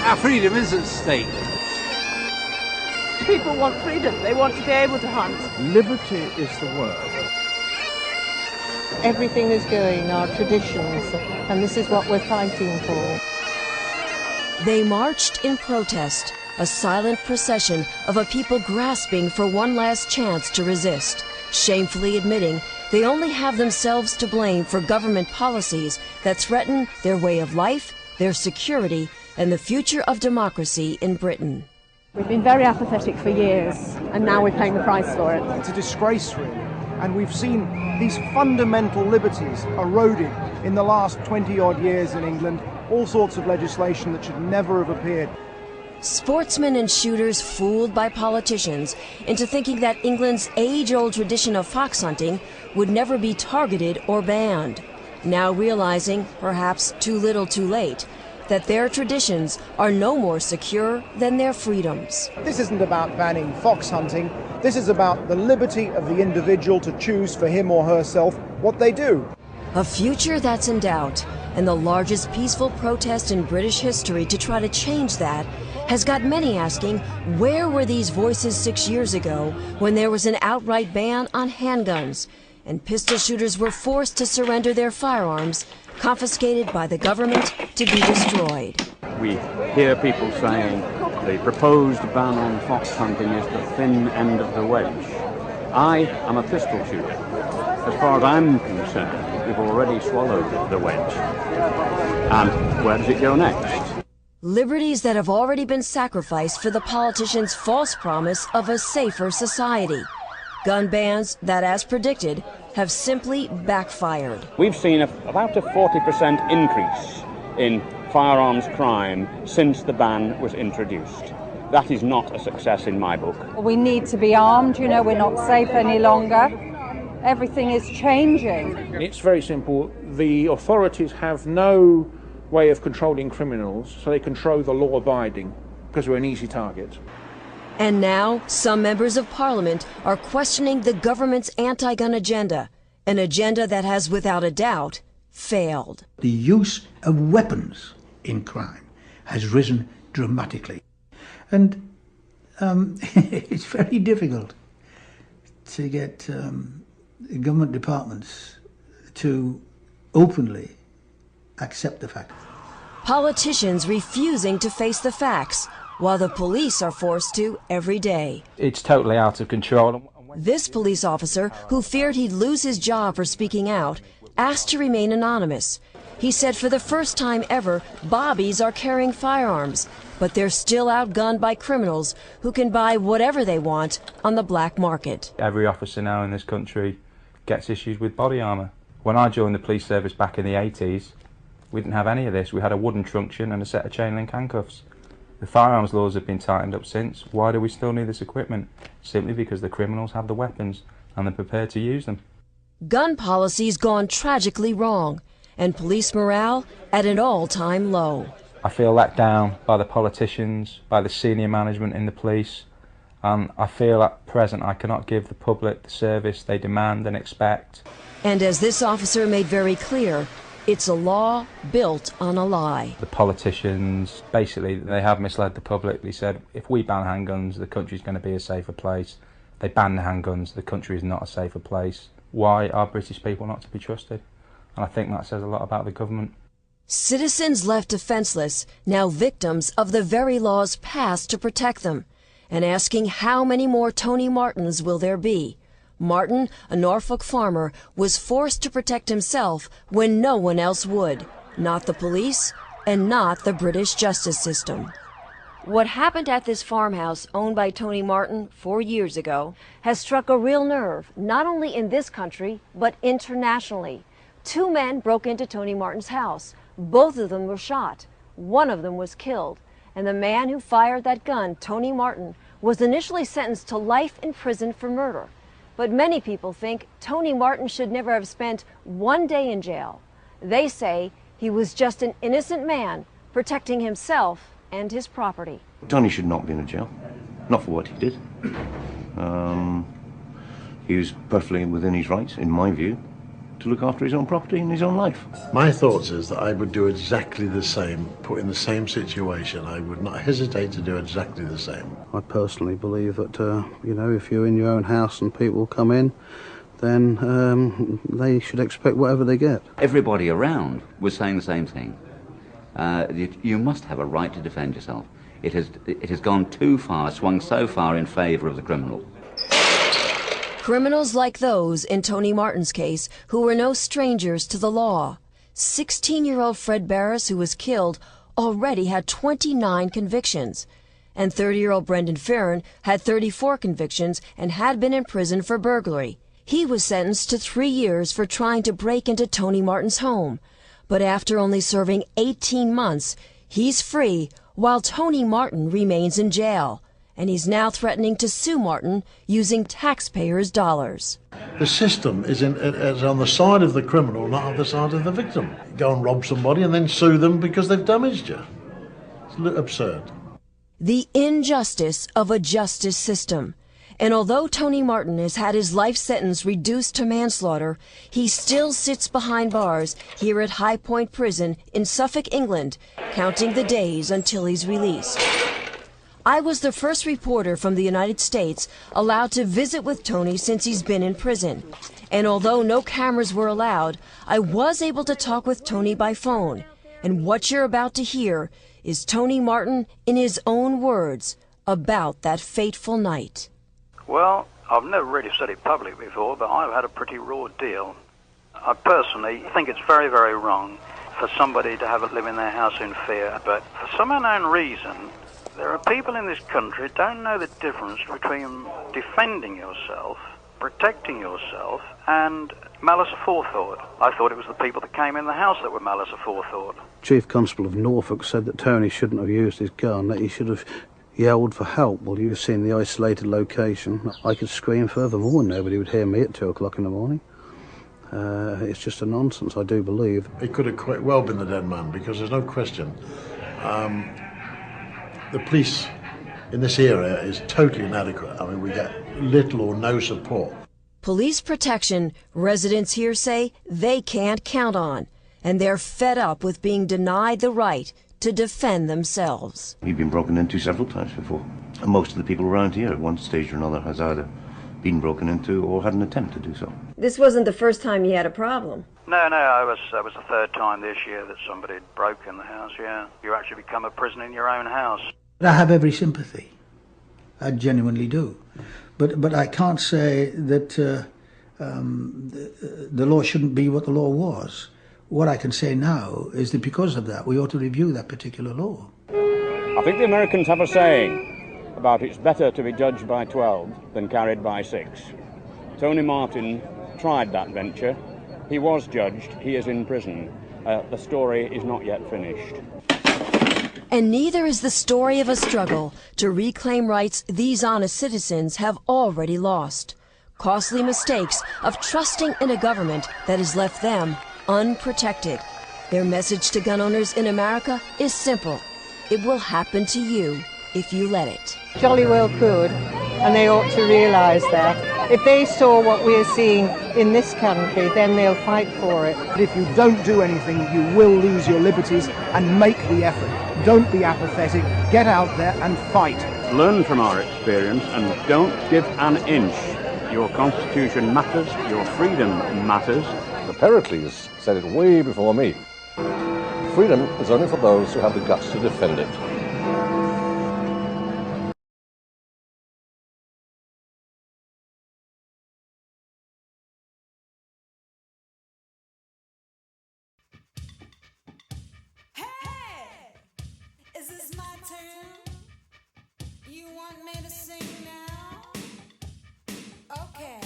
Our freedom is at stake. People want freedom. They want to be able to hunt. Liberty is the word. Everything is going, our traditions, and this is what we're fighting for. They marched in protest, a silent procession of a people grasping for one last chance to resist, shamefully admitting they only have themselves to blame for government policies that threaten their way of life, their security, and the future of democracy in Britain. We've been very apathetic for years, and now we're paying the price for it. It's a disgrace, really. And we've seen these fundamental liberties eroded in the last 20-odd years in England, all sorts of legislation that should never have appeared. Sportsmen and shooters fooled by politicians into thinking that England's age-old tradition of fox hunting would never be targeted or banned, now realizing, perhaps too little too late, that their traditions are no more secure than their freedoms. This isn't about banning fox hunting. This is about the liberty of the individual to choose for him or herself what they do. A future that's in doubt, and the largest peaceful protest in British history to try to change that has got many asking, where were these voices 6 years ago when there was an outright ban on handguns and pistol shooters were forced to surrender their firearms, confiscated by the government to be destroyed? We hear people saying the proposed ban on fox hunting is the thin end of the wedge. I am a pistol shooter. As far as I'm concerned, we've already swallowed the wedge. And where does it go next? Liberties that have already been sacrificed for the politicians' false promise of a safer society. Gun bans that, as predicted, have simply backfired. We've seen about a 40% increase in firearms crime since the ban was introduced. That is not a success in my book. We need to be armed, you know, we're not safe any longer. Everything is changing. It's very simple. The authorities have no way of controlling criminals, so they control the law-abiding, because we're an easy target. And now, some members of Parliament are questioning the government's anti-gun agenda, an agenda that has, without a doubt, failed. The use of weapons in crime has risen dramatically. And it's very difficult to get government departments to openly accept the fact. Politicians refusing to face the facts, while the police are forced to every day. It's totally out of control. This police officer, who feared he'd lose his job for speaking out, asked to remain anonymous. He said for the first time ever, bobbies are carrying firearms, but they're still outgunned by criminals who can buy whatever they want on the black market. Every officer now in this country gets issued with body armour. When I joined the police service back in the 80s, we didn't have any of this. We had a wooden truncheon and a set of chain link handcuffs. The firearms laws have been tightened up since. Why do we still need this equipment? Simply because the criminals have the weapons and they're prepared to use them. Gun policy's gone tragically wrong, and police morale at an all-time low. I feel let down by the politicians, by the senior management in the police, and I feel at present I cannot give the public the service they demand and expect. And as this officer made very clear, it's a law built on a lie. The politicians, basically, they have misled the public. They said, if we ban handguns, the country's going to be a safer place. They ban the handguns, the country is not a safer place. Why are British people not to be trusted? And I think that says a lot about the government. Citizens left defenseless, now victims of the very laws passed to protect them, and asking how many more Tony Martins will there be. Martin, a Norfolk farmer, was forced to protect himself when no one else would, not the police and not the British justice system. What happened at this farmhouse owned by Tony Martin 4 years ago has struck a real nerve, not only in this country, but internationally. 2 men broke into Tony Martin's house. Both of them were shot. One of them was killed. And the man who fired that gun, Tony Martin, was initially sentenced to life in prison for murder. But many people think Tony Martin should never have spent 1 day in jail. They say he was just an innocent man protecting himself and his property. Tony should not be in a jail, not for what he did. He was perfectly within his rights, in my view. to look after his own property and his own life. My thoughts is that I would do exactly the same, put in the same situation. I would not hesitate to do exactly the same. I personally believe that, you know, if you're in your own house and people come in, then they should expect whatever they get. Everybody around was saying the same thing. You must have a right to defend yourself. It has gone too far, swung so far in favour of the criminal. Criminals like those in Tony Martin's case, who were no strangers to the law. 16-year-old Fred Barris, who was killed, already had 29 convictions. And 30-year-old Brendan Farron had 34 convictions and had been in prison for burglary. He was sentenced to 3 years for trying to break into Tony Martin's home. But after only serving 18 months, he's free while Tony Martin remains in jail. And he's now threatening to sue Martin using taxpayers' dollars. The system is on the side of the criminal, not on the side of the victim. Go and rob somebody and then sue them because they've damaged you. It's absurd. The injustice of a justice system. And although Tony Martin has had his life sentence reduced to manslaughter, he still sits behind bars here at High Point Prison in Suffolk, England, counting the days until he's released. I was the first reporter from the United States allowed to visit with Tony since he's been in prison. And although no cameras were allowed, I was able to talk with Tony by phone. And what you're about to hear is Tony Martin in his own words about that fateful night. Well, I've never really said it publicly before, but I've had a pretty raw deal. I personally think it's very, very wrong for somebody to have to live in their house in fear. But for some unknown reason, there are people in this country who don't know the difference between defending yourself, protecting yourself, and malice aforethought. I thought it was the people that came in the house that were malice aforethought. Chief Constable of Norfolk said that Tony shouldn't have used his gun, that he should have yelled for help. Well, you've seen the isolated location. I could scream furthermore and nobody would hear me at 2 o'clock in the morning. It's just a nonsense, I do believe. It could have quite well been the dead man, because there's no question. The police in this area is totally inadequate. I mean, we get little or no support. Police protection, residents here say they can't count on, and they're fed up with being denied the right to defend themselves. We've been broken into several times before, and most of the people around here at one stage or another has either been broken into or had an attempt to do so. This wasn't the first time you had a problem. No, that was the third time this year that somebody had broken the house, yeah. You actually become a prisoner in your own house. I have every sympathy. I genuinely do. But I can't say that the law shouldn't be what the law was. What I can say now is that because of that, we ought to review that particular law. I think the Americans have a saying about it's better to be judged by 12 than carried by 6. Tony Martin tried that venture. He was judged. He is in prison. The story is not yet finished. And neither is the story of a struggle to reclaim rights these honest citizens have already lost. Costly mistakes of trusting in a government that has left them unprotected. Their message to gun owners in America is simple. It will happen to you if you let it. Jolly well could, and they ought to realise that. If they saw what we're seeing in this country, then they'll fight for it. If you don't do anything, you will lose your liberties, and make the effort. Don't be apathetic. Get out there and fight. Learn from our experience and don't give an inch. Your Constitution matters, your freedom matters. The Pericles said it way before me. Freedom is only for those who have the guts to defend it. Hey! Is this my turn? You want me to sing now? Okay.